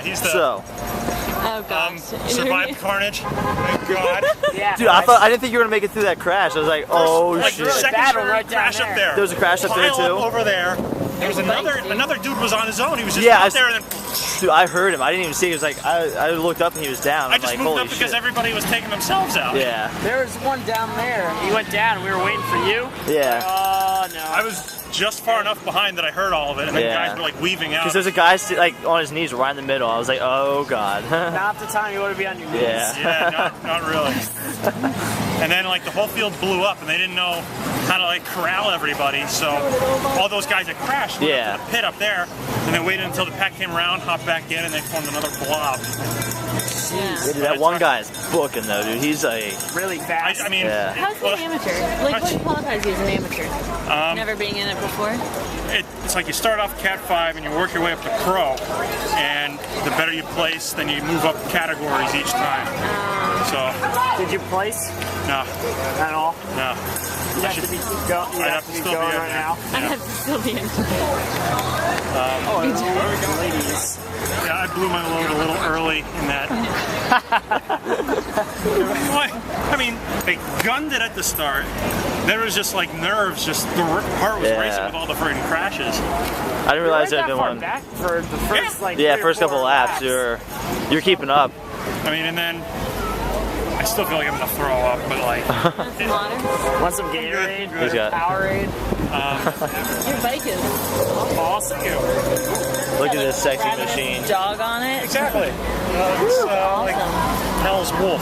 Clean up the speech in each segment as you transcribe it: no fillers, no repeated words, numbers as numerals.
Yeah, he's the Oh gosh. survived carnage. Thank God. Yeah. Dude, I didn't think you were gonna make it through that crash. I was like, oh Like shit. the second battle story right down crash there. up there. There was a crash up there Pile too? over there. There was another dude was on his own. He was just Yeah, out there and then Dude, I heard him. I didn't even see. He was like, I looked up and he was down. I I'm just like, moved holy up because shit. everybody was taking themselves out. Yeah, There was one down there. He went down and we were waiting for you. yeah. Oh, no. I was just far enough behind that I heard all of it, and then Yeah. guys were like weaving out. Because there's a guy like on his knees right in the middle. I was like, oh god. Not the time you want to be on your knees. Yeah. Yeah, not really. And then like the whole field blew up, and they didn't know how to like corral everybody. So all those guys that crashed went Yeah. up to the pit up there, and then waited until the pack came around, hopped back in, and they formed another blob. Yeah. Dude, that one guy's booking though, dude. He's a Really fast. I mean, Yeah. How's he an amateur? Like, what qualifies you as an amateur? Never being in it before? it's like you start off Cat 5 and you work your way up to Pro, and the better you place, then you move up categories each time. So, Did you place no, at all? no. You have to be, you have to be still going be in right there. now. I have to still be in it. Oh, ladies. Yeah, I blew my load a little early in that. I mean, they gunned it at the start. There was just like nerves, just the heart was Yeah. racing with all the freaking crashes. I didn't realize Right there had that been far one. back for the first, like, Yeah, 3 or first couple 4 laps, you're keeping up. I mean, and then I still feel like I'm gonna throw up, but like, Want some water? Want some Gatorade? He's got- Powerade? Your bike is Awesome. Look at this sexy riding this machine. dog on it. exactly. It's like Awesome. Hell's Wolf.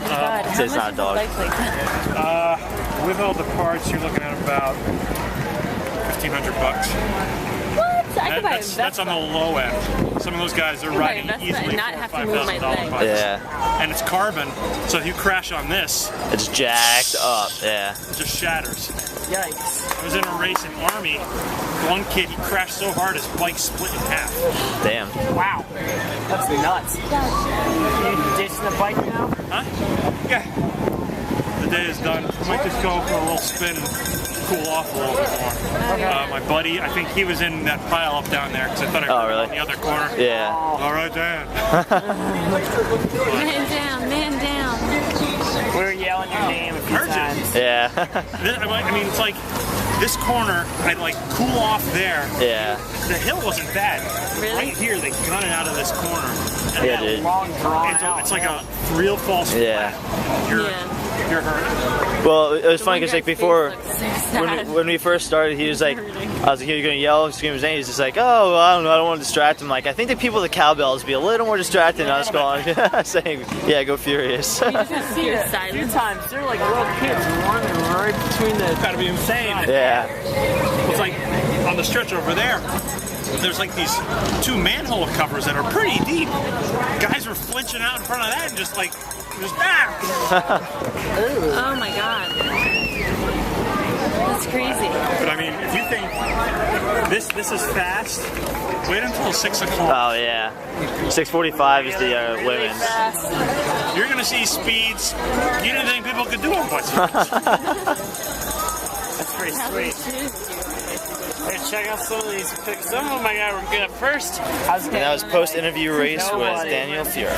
God, how it's much not a is dog. a bike like that? With all the parts, you're looking at about $1,500. What? I could buy a That's on the Vespa. low end. Some of those guys are buy a riding Vespa easily and not $4,000 have or to move my $5,000 legs. bikes. Yeah, And it's carbon, so if you crash on this, it's jacked up. Yeah. it just shatters. Yikes. I was in a race in Army. One kid, he crashed so hard his bike split in half. Damn. Wow. That's nuts. You ditching the bike now? Huh? Yeah. The day is done. I might just go for a little spin and cool off a little bit more. My buddy, I think he was in that pile up down there because I thought I heard him really? in the other corner. Yeah. All right, Dan. Man down, man down. We were yelling your name a few Heard you. times. Yeah. I mean, it's like this corner, I'd like cool off there. Yeah. The hill wasn't bad. Really? Right here, they gun it out of this corner. And Yeah, dude. Long drawn it's like a real false Yeah. flat. You're hurt. Well, it was The funny one because like guy's before, face looks so sad. when we first started, he was like, I was like, you're gonna yell, scream his name. He's just like, oh, well, I don't know, I don't want to distract him. Like, I think the people with the cowbells be a little more distracted. And I was going, saying, yeah, go Furious. You just have to See hear it a few silence. times. They're like little kids running right between the. Gotta be insane. Yeah. It's like on the stretch over there, there's like these 2 manhole covers that are pretty deep. Guys were flinching out in front of that and just like, Oh my god. That's crazy. But I mean, if you think this is fast, wait until 6 o'clock. Oh yeah. 6:45 is the women's. You're gonna see speeds you didn't think people could do on bicycles. That's pretty sweet. Hey, check out some of these pics. Some of them I got were good at first. I was And that was post-interview race with Daniel Fury.